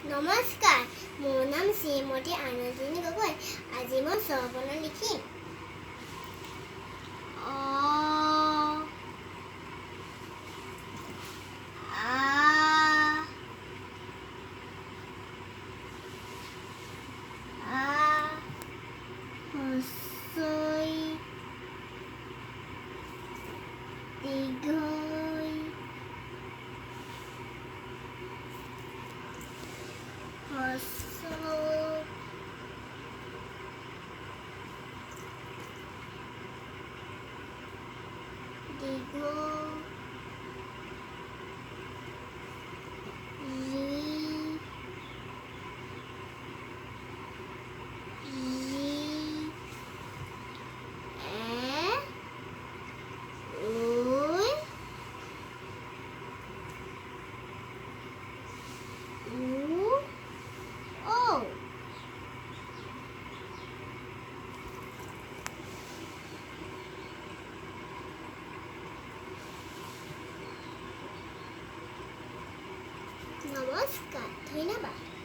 নমস্কাৰ, মোৰ নাম শ্ৰীমতী আনন্দিনী গগৈ। আজি মই স্বৰবৰ্ণ লিখিম। অ, আ, আ, হস্ৰই, দীৰ্ঘই, হস্ৰ, দীৰ্ঘ, ৰি, ৰি, ঐ, উ, ঔ। নমস্কাৰ, ধন্যবাদ।